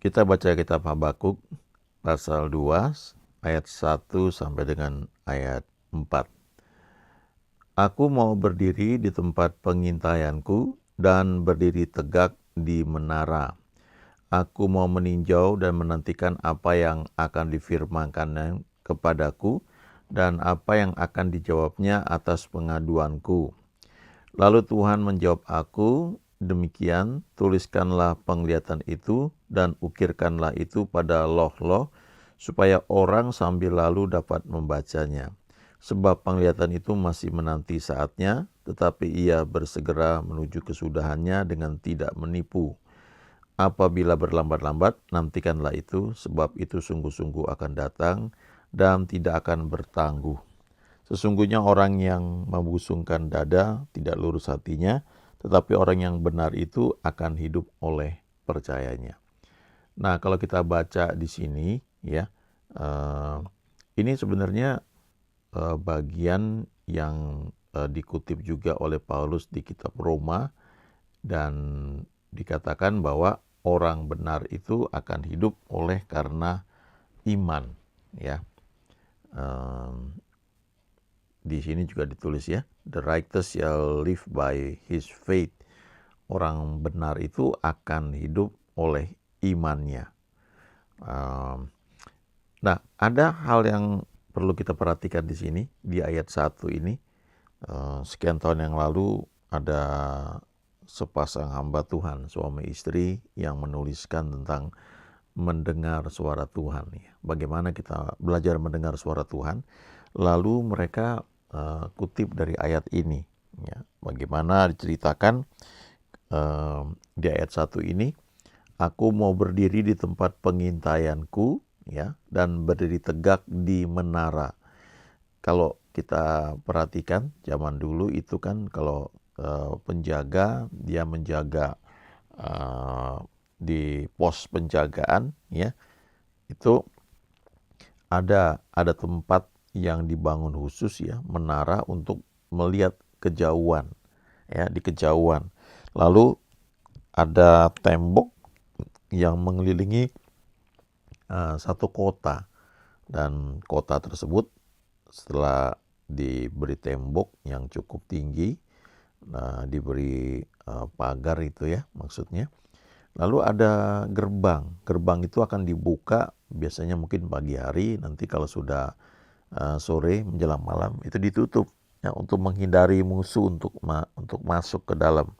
Kita baca kitab Habakuk pasal 2 ayat 1 sampai dengan ayat 4. Aku mau berdiri di tempat pengintaianku dan berdiri tegak di menara. Aku mau meninjau dan menantikan apa yang akan difirmankannya kepadaku dan apa yang akan dijawabnya atas pengaduanku. Lalu Tuhan menjawab aku, demikian, tuliskanlah penglihatan itu dan ukirkanlah itu pada loh-loh, supaya orang sambil lalu dapat membacanya. Sebab penglihatan itu masih menanti saatnya, tetapi ia bersegera menuju kesudahannya dengan tidak menipu. Apabila berlambat-lambat, nantikanlah itu, sebab itu sungguh-sungguh akan datang dan tidak akan bertangguh. Sesungguhnya orang yang membusungkan dada tidak lurus hatinya, tetapi orang yang benar itu akan hidup oleh percayanya. Nah, kalau kita baca di sini, ya, ini sebenarnya bagian yang dikutip juga oleh Paulus di kitab Roma, dan dikatakan bahwa orang benar itu akan hidup oleh karena iman, ya. Di sini juga ditulis ya, the righteous shall live by his faith. Orang benar itu akan hidup oleh imannya. Nah, ada hal yang perlu kita perhatikan di sini, di ayat 1 ini. Sekian tahun yang lalu ada sepasang hamba Tuhan, suami istri, yang menuliskan tentang mendengar suara Tuhan. Bagaimana kita belajar mendengar suara Tuhan. Lalu mereka kutip dari ayat ini, ya, bagaimana diceritakan di ayat 1 ini, aku mau berdiri di tempat pengintaianku, ya, dan berdiri tegak di menara. Kalau kita perhatikan zaman dulu itu kan kalau penjaga, dia menjaga di pos penjagaan, ya, itu ada tempat yang dibangun khusus, ya, menara untuk melihat kejauhan, ya, di kejauhan. Lalu ada tembok yang mengelilingi satu kota, dan kota tersebut setelah diberi tembok yang cukup tinggi, diberi pagar itu, ya, maksudnya. Lalu ada gerbang. Gerbang itu akan dibuka biasanya mungkin pagi hari, nanti kalau sudah sore menjelang malam itu ditutup, ya, untuk menghindari musuh untuk masuk ke dalam.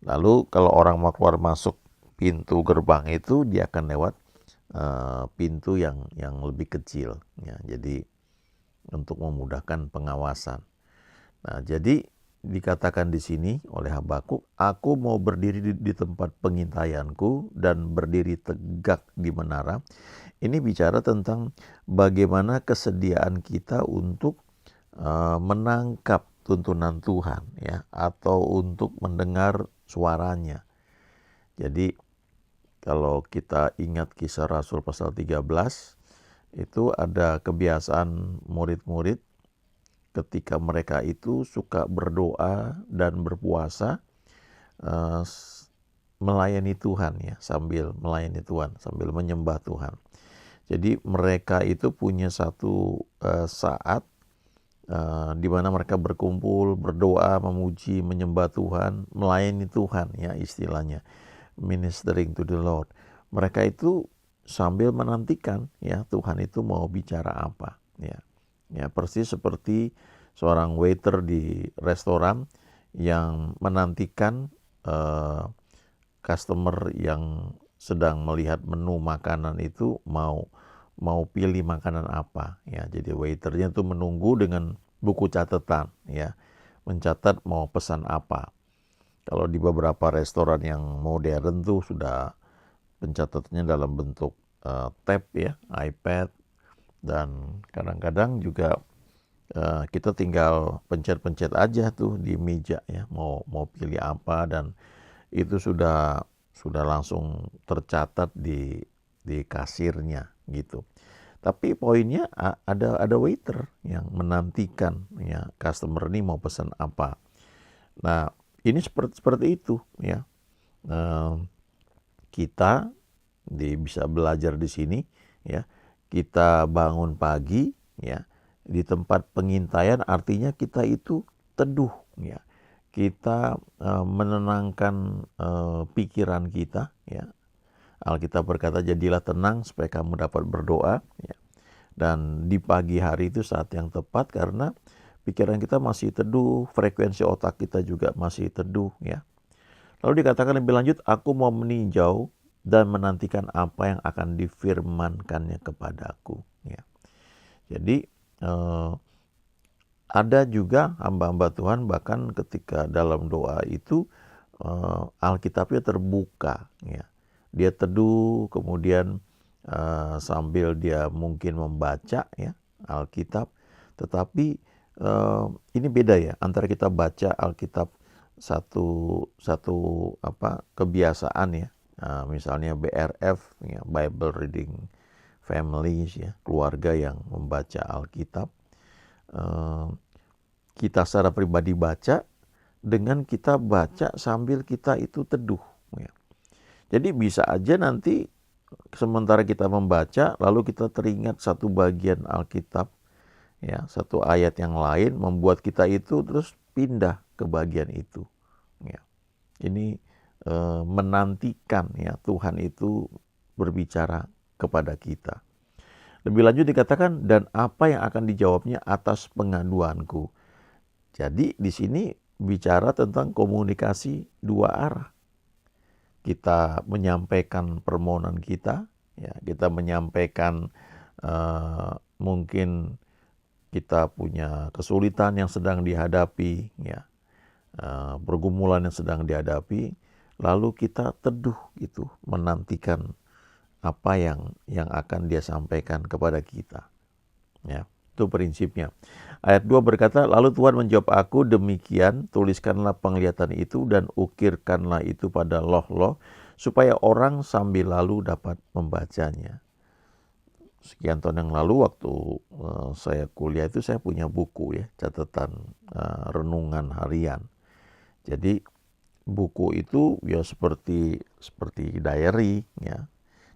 Lalu kalau orang mau keluar masuk pintu gerbang itu, dia akan lewat pintu yang lebih kecil, ya, jadi untuk memudahkan pengawasan. Nah, jadi dikatakan di sini oleh Habakuk, aku mau berdiri di tempat pengintaianku dan berdiri tegak di menara. Ini bicara tentang bagaimana kesediaan kita untuk menangkap tuntunan Tuhan, ya, atau untuk mendengar suaranya. Jadi kalau kita ingat Kisah Rasul pasal 13, itu ada kebiasaan murid-murid ketika mereka itu suka berdoa dan berpuasa, melayani Tuhan, ya, sambil melayani Tuhan, sambil menyembah Tuhan. Jadi mereka itu punya satu saat di mana mereka berkumpul, berdoa, memuji, menyembah Tuhan, melayani Tuhan, ya, istilahnya ministering to the Lord. Mereka itu sambil menantikan, ya, Tuhan itu mau bicara apa, ya. Ya, persis seperti seorang waiter di restoran yang menantikan customer yang sedang melihat menu makanan itu mau pilih makanan apa, ya. Jadi waiternya itu menunggu dengan buku catatan, ya, mencatat mau pesan apa. Kalau di beberapa restoran yang modern tuh sudah pencatatannya dalam bentuk tab, ya, iPad, dan kadang-kadang juga kita tinggal pencet-pencet aja tuh di meja, ya, mau pilih apa, dan itu sudah langsung tercatat di kasirnya gitu. Tapi poinnya ada waiter yang menantikan, ya, customer ini mau pesan apa. Nah, ini seperti itu, ya. Kita bisa belajar di sini ya. Kita bangun pagi ya, di tempat pengintaian artinya kita itu teduh ya. Kita menenangkan pikiran kita ya. Alkitab berkata, jadilah tenang supaya kamu dapat berdoa ya. Dan di pagi hari itu saat yang tepat karena pikiran kita masih teduh, frekuensi otak kita juga masih teduh ya. Lalu dikatakan lebih lanjut, aku mau meninjau dan menantikan apa yang akan difirmankannya kepadaku. Ya. Jadi ada juga hamba-hamba Tuhan bahkan ketika dalam doa itu Alkitabnya terbuka. Ya. Dia teduh, kemudian sambil dia mungkin membaca ya Alkitab. Tetapi ini beda ya antara kita baca Alkitab satu kebiasaan ya. Misalnya BRF ya, Bible Reading Families ya, keluarga yang membaca Alkitab. Kita secara pribadi baca dengan kita baca sambil kita itu teduh ya. Jadi bisa aja nanti sementara kita membaca lalu kita teringat satu bagian Alkitab ya, satu ayat yang lain membuat kita itu terus pindah ke bagian itu ya. Ini menantikan ya Tuhan itu berbicara kepada kita. Lebih lanjut dikatakan, dan apa yang akan dijawabnya atas pengaduanku. Jadi di sini bicara tentang komunikasi dua arah. Kita menyampaikan permohonan kita, ya, kita menyampaikan mungkin kita punya kesulitan yang sedang dihadapi, ya, pergumulan yang sedang dihadapi. Lalu kita teduh gitu, menantikan apa yang akan dia sampaikan kepada kita. Ya, itu prinsipnya. Ayat 2 berkata, lalu Tuhan menjawab aku, demikian tuliskanlah penglihatan itu dan ukirkanlah itu pada loh-loh, supaya orang sambil lalu dapat membacanya. Sekian tahun yang lalu waktu saya kuliah itu saya punya buku ya, catatan renungan harian. Jadi buku itu ya seperti diary ya.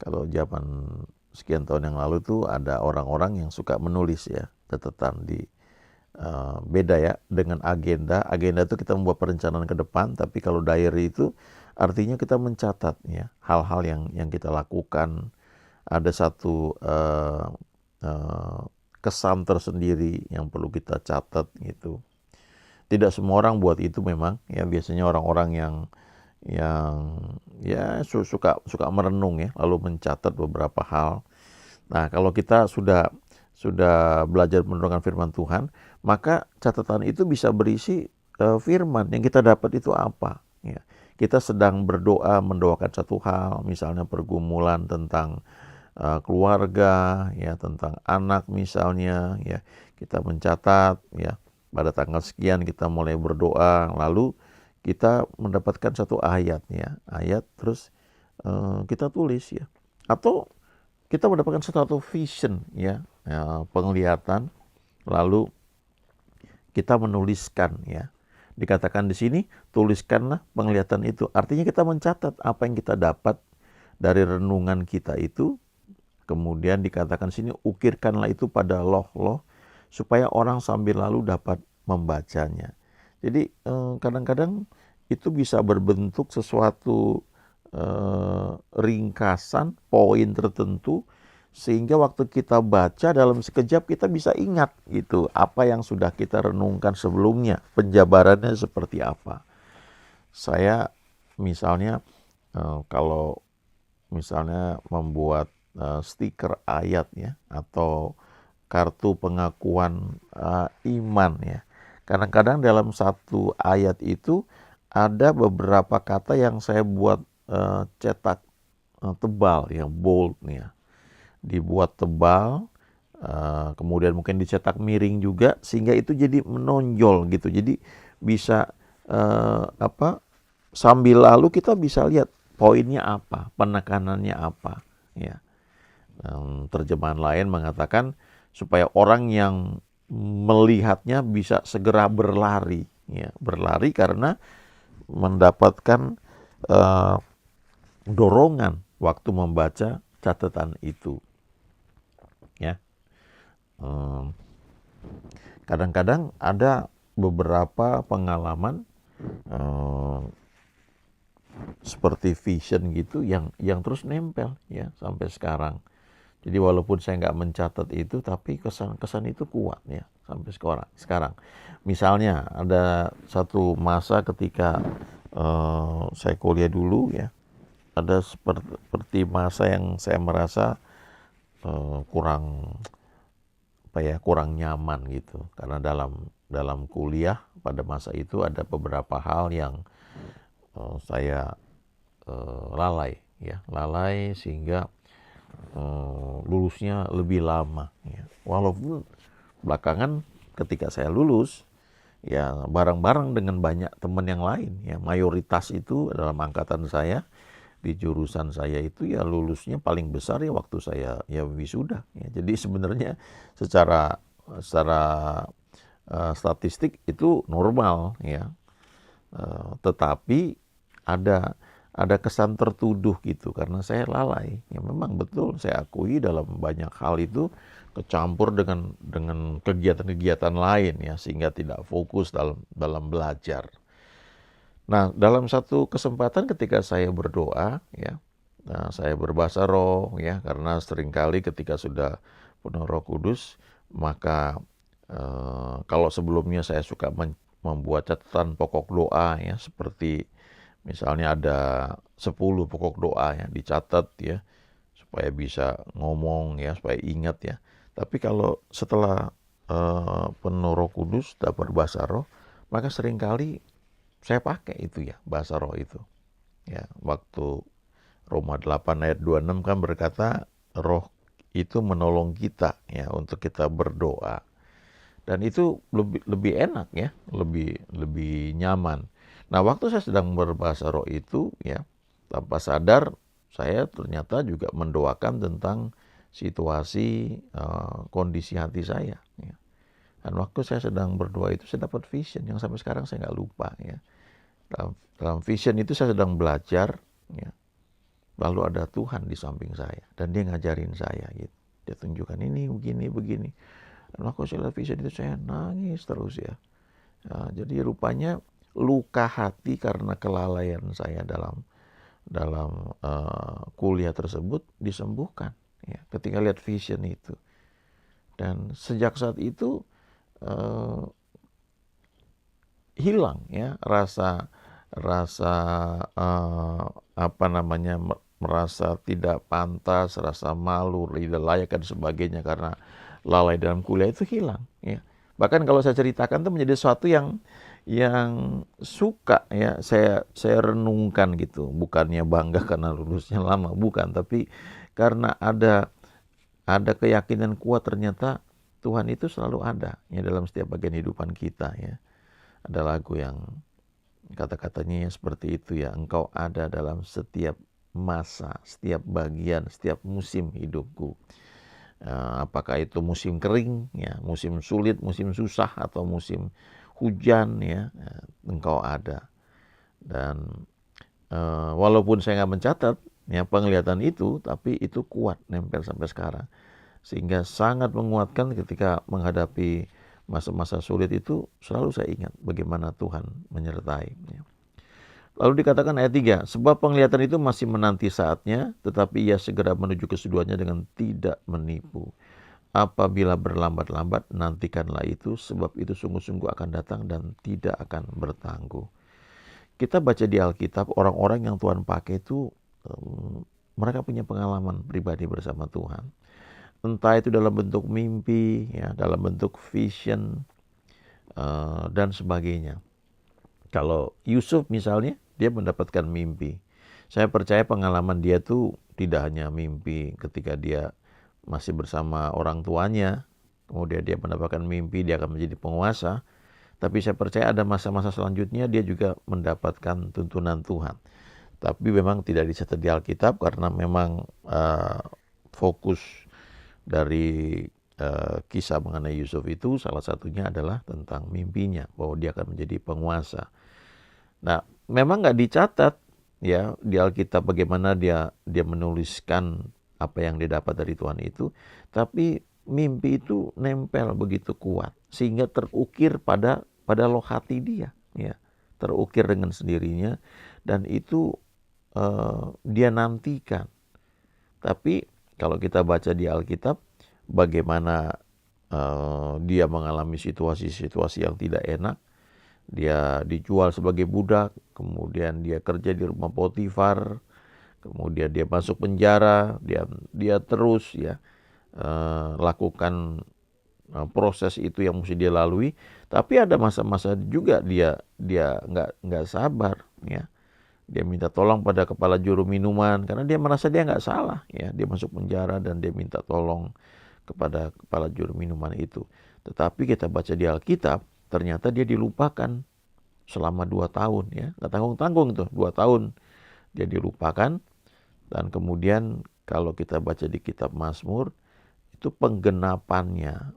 Kalau zaman sekian tahun yang lalu tuh ada orang-orang yang suka menulis ya catatan di beda ya dengan agenda. Agenda itu kita membuat perencanaan ke depan, tapi kalau diary itu artinya kita mencatat ya hal-hal yang kita lakukan. Ada satu kesan tersendiri yang perlu kita catat gitu. Tidak semua orang buat itu memang ya, biasanya orang-orang yang ya suka merenung ya lalu mencatat beberapa hal. Nah, kalau kita sudah belajar merenungkan firman Tuhan, maka catatan itu bisa berisi firman yang kita dapat itu apa ya. Kita sedang berdoa mendoakan satu hal, misalnya pergumulan tentang keluarga ya, tentang anak misalnya ya, kita mencatat ya. Pada tanggal sekian kita mulai berdoa, lalu kita mendapatkan satu ayat ya, ayat terus kita tulis ya, atau kita mendapatkan satu vision ya, penglihatan, lalu kita menuliskan ya. Dikatakan di sini tuliskanlah penglihatan itu, artinya kita mencatat apa yang kita dapat dari renungan kita itu. Kemudian dikatakan sini ukirkanlah itu pada loh-loh, supaya orang sambil lalu dapat membacanya. Jadi kadang-kadang itu bisa berbentuk sesuatu ringkasan, poin tertentu, sehingga waktu kita baca dalam sekejap kita bisa ingat gitu apa yang sudah kita renungkan sebelumnya, penjabarannya seperti apa. Saya misalnya kalau misalnya membuat stiker ayat ya, atau kartu pengakuan iman ya. Kadang-kadang dalam satu ayat itu ada beberapa kata yang saya buat cetak tebal yang bold ya. Dibuat tebal, kemudian mungkin dicetak miring juga sehingga itu jadi menonjol gitu. Jadi bisa sambil lalu kita bisa lihat poinnya apa, penekanannya apa ya. Terjemahan lain mengatakan supaya orang yang melihatnya bisa segera berlari ya, berlari karena mendapatkan dorongan waktu membaca catatan itu. Ya, kadang-kadang ada beberapa pengalaman seperti vision gitu yang terus nempel ya sampai sekarang. Jadi walaupun saya nggak mencatat itu, tapi kesan-kesan itu kuat ya sampai sekarang. Misalnya ada satu masa ketika saya kuliah dulu ya, ada seperti masa yang saya merasa kurang kurang nyaman gitu, karena dalam kuliah pada masa itu ada beberapa hal yang saya lalai sehingga lulusnya lebih lama ya. Walaupun belakangan ketika saya lulus ya bareng-bareng dengan banyak teman yang lain ya, mayoritas itu dalam angkatan saya di jurusan saya itu ya lulusnya paling besar ya waktu saya ya wisuda ya. Jadi sebenarnya secara statistik itu normal ya. Tetapi ada kesan tertuduh gitu karena saya lalai. Ya memang betul saya akui dalam banyak hal itu kecampur dengan kegiatan-kegiatan lain ya, sehingga tidak fokus dalam belajar. Nah, dalam satu kesempatan ketika saya berdoa ya, saya berbahasa roh ya, karena seringkali ketika sudah penuh Roh Kudus maka kalau sebelumnya saya suka membuat catatan pokok doa ya, seperti misalnya ada 10 pokok doa yang dicatat ya, supaya bisa ngomong ya, supaya ingat ya. Tapi kalau setelah penuh Roh Kudus, dapat bahasa roh, maka seringkali saya pakai itu ya, bahasa roh itu. Ya, waktu Roma 8 ayat 26 kan berkata, roh itu menolong kita ya untuk kita berdoa. Dan itu lebih enak ya, lebih nyaman. Nah, waktu saya sedang berbahasa roh itu ya, tanpa sadar saya ternyata juga mendoakan tentang situasi kondisi hati saya ya. Dan waktu saya sedang berdoa itu saya dapat vision yang sampai sekarang saya nggak lupa ya. Dalam vision itu saya sedang belajar ya. Lalu ada Tuhan di samping saya dan dia ngajarin saya gitu. Dia tunjukkan ini begini. Dan waktu saya lihat vision itu saya nangis terus ya. Jadi rupanya luka hati karena kelalaian saya dalam kuliah tersebut disembuhkan ya, ketika lihat vision itu. Dan sejak saat itu hilang ya rasa merasa tidak pantas, rasa malu, tidak layak dan sebagainya karena lalai dalam kuliah itu hilang ya. Bahkan kalau saya ceritakan itu menjadi sesuatu yang suka ya saya renungkan gitu, bukannya bangga karena lulusnya lama, bukan, tapi karena ada keyakinan kuat ternyata Tuhan itu selalu ada ya dalam setiap bagian kehidupan kita ya. Ada lagu yang kata-katanya seperti itu ya, engkau ada dalam setiap masa, setiap bagian, setiap musim hidupku. Apakah itu musim kering ya, musim sulit, musim susah, atau musim hujan ya, engkau ada. Dan walaupun saya nggak mencatat ya penglihatan itu, tapi itu kuat nempel sampai sekarang, sehingga sangat menguatkan ketika menghadapi masa-masa sulit itu. Selalu saya ingat bagaimana Tuhan menyertai ya. Lalu dikatakan ayat 3, sebab penglihatan itu masih menanti saatnya, tetapi ia segera menuju keseduhannya dengan tidak menipu. Apabila berlambat-lambat, nantikanlah itu, sebab itu sungguh-sungguh akan datang dan tidak akan bertangguh. Kita baca di Alkitab, orang-orang yang Tuhan pakai itu, mereka punya pengalaman pribadi bersama Tuhan. Entah itu dalam bentuk mimpi, ya, dalam bentuk vision, dan sebagainya. Kalau Yusuf misalnya, dia mendapatkan mimpi. Saya percaya pengalaman dia tuh tidak hanya mimpi ketika dia masih bersama orang tuanya, kemudian dia mendapatkan mimpi dia akan menjadi penguasa, tapi saya percaya ada masa-masa selanjutnya dia juga mendapatkan tuntunan Tuhan. Tapi memang tidak dicatat di Alkitab karena memang fokus dari kisah mengenai Yusuf itu salah satunya adalah tentang mimpinya, bahwa dia akan menjadi penguasa. Nah, memang nggak dicatat ya di Alkitab bagaimana dia menuliskan apa yang dia dapat dari Tuhan itu, tapi mimpi itu nempel begitu kuat sehingga terukir pada loh hati dia, ya, terukir dengan sendirinya, dan itu dia nantikan. Tapi kalau kita baca di Alkitab, bagaimana dia mengalami situasi-situasi yang tidak enak, dia dijual sebagai budak, kemudian dia kerja di rumah Potifar, kemudian dia masuk penjara, dia terus ya lakukan proses itu yang mesti dia lalui. Tapi ada masa-masa juga dia nggak sabar, ya. Dia minta tolong pada kepala juru minuman karena dia merasa dia nggak salah, ya. Dia masuk penjara dan dia minta tolong kepada kepala juru minuman itu. Tetapi kita baca di Alkitab, ternyata dia dilupakan selama 2 tahun, ya. Nggak tanggung-tanggung tuh, 2 tahun dia dilupakan. Dan kemudian kalau kita baca di kitab Mazmur, itu penggenapannya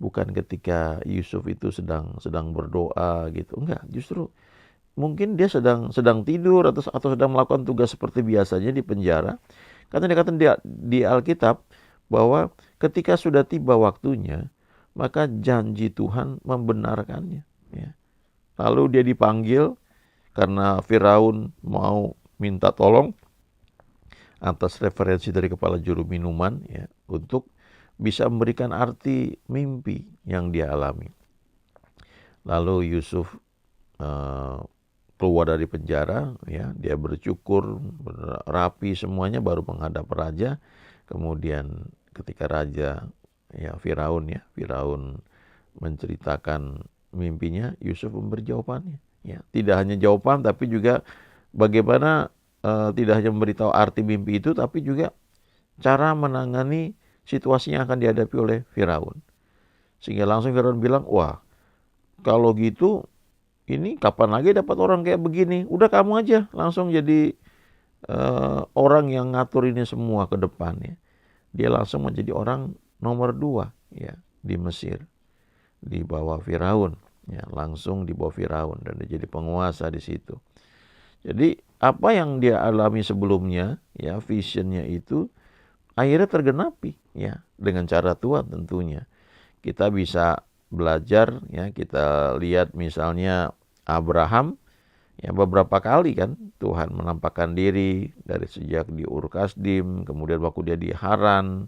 bukan ketika Yusuf itu sedang berdoa gitu. Enggak, justru mungkin dia sedang tidur atau sedang melakukan tugas seperti biasanya di penjara. Karena dikatakan di Alkitab bahwa ketika sudah tiba waktunya, maka janji Tuhan membenarkannya, ya. Lalu dia dipanggil karena Firaun mau minta tolong atas referensi dari kepala juru minuman, ya, untuk bisa memberikan arti mimpi yang dia alami. Lalu Yusuf keluar dari penjara, ya, dia bercukur, rapi semuanya, baru menghadap raja. Kemudian ketika raja, ya, Firaun menceritakan mimpinya, Yusuf memberi jawabannya, ya. Tidak hanya jawaban, tapi juga bagaimana tidak hanya memberitahu arti mimpi itu, tapi juga cara menangani situasi yang akan dihadapi oleh Firaun. Sehingga langsung Firaun bilang, wah, kalau gitu ini kapan lagi dapat orang kayak begini? Udah kamu aja langsung jadi orang yang ngatur ini semua ke depannya. Dia langsung menjadi orang nomor 2, ya, di Mesir, di bawah Firaun, ya, langsung di bawah Firaun, dan dia jadi penguasa di situ. Jadi apa yang dia alami sebelumnya, ya, visionnya itu akhirnya tergenapi, ya, dengan cara Tuhan tentunya. Kita bisa belajar, ya, kita lihat misalnya Abraham, ya, beberapa kali kan Tuhan menampakkan diri dari sejak di Ur Kasdim, kemudian waktu dia di Haran,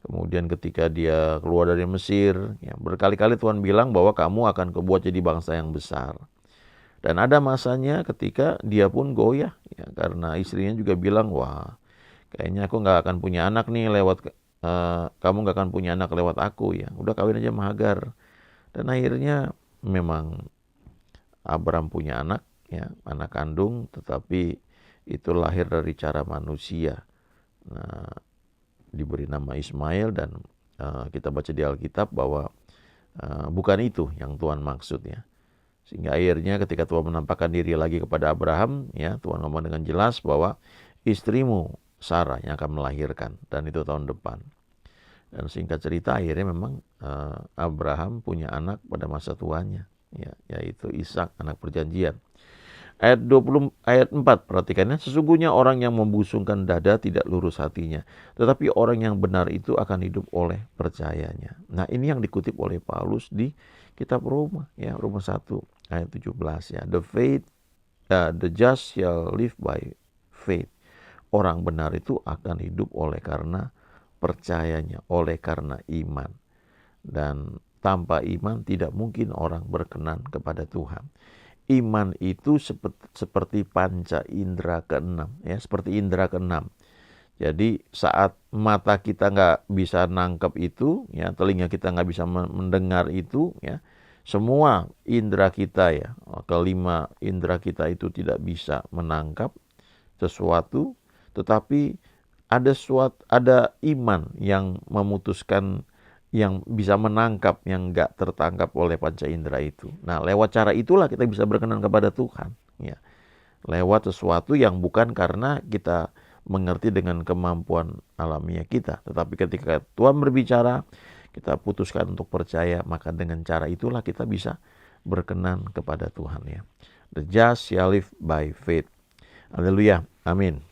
kemudian ketika dia keluar dari Mesir, ya, berkali-kali Tuhan bilang bahwa kamu akan kebuat jadi bangsa yang besar. Dan ada masanya ketika dia pun goyah, ya, karena istrinya juga bilang, wah, kayaknya aku nggak akan punya anak nih kamu nggak akan punya anak lewat aku, ya. Udah kawin aja sama Hagar. Dan akhirnya memang Abraham punya anak, ya, anak kandung, tetapi itu lahir dari cara manusia. Nah, diberi nama Ismail, dan kita baca di Alkitab bahwa bukan itu yang Tuhan maksud, ya. Sehingga akhirnya ketika Tuhan menampakkan diri lagi kepada Abraham, ya, Tuhan ngomong dengan jelas bahwa istrimu Sarah yang akan melahirkan, dan itu tahun depan. Dan singkat cerita akhirnya memang Abraham punya anak pada masa tuanya, ya, yaitu Ishak, anak perjanjian. Ayat 4, perhatikannya, sesungguhnya orang yang membusungkan dada tidak lurus hatinya, tetapi orang yang benar itu akan hidup oleh percayanya. Nah, ini yang dikutip oleh Paulus di kitab Roma, ya, Roma 1 ayat 17, ya. The just shall live by faith. Orang benar itu akan hidup oleh karena percayanya, oleh karena iman. Dan tanpa iman tidak mungkin orang berkenan kepada Tuhan. Iman itu seperti panca indera keenam, ya, seperti indera keenam. Jadi saat mata kita nggak bisa nangkep itu, ya, telinga kita nggak bisa mendengar itu, ya, semua indera kita, ya, kelima indera kita itu tidak bisa menangkap sesuatu, tetapi ada iman yang memutuskan, yang bisa menangkap yang nggak tertangkap oleh panca indera itu. Nah, lewat cara itulah kita bisa berkenan kepada Tuhan, ya. Lewat sesuatu yang bukan karena kita mengerti dengan kemampuan alamiah kita, tetapi ketika Tuhan berbicara, kita putuskan untuk percaya, maka dengan cara itulah kita bisa berkenan kepada Tuhan, ya. The just shall live by faith. Haleluya. Amin.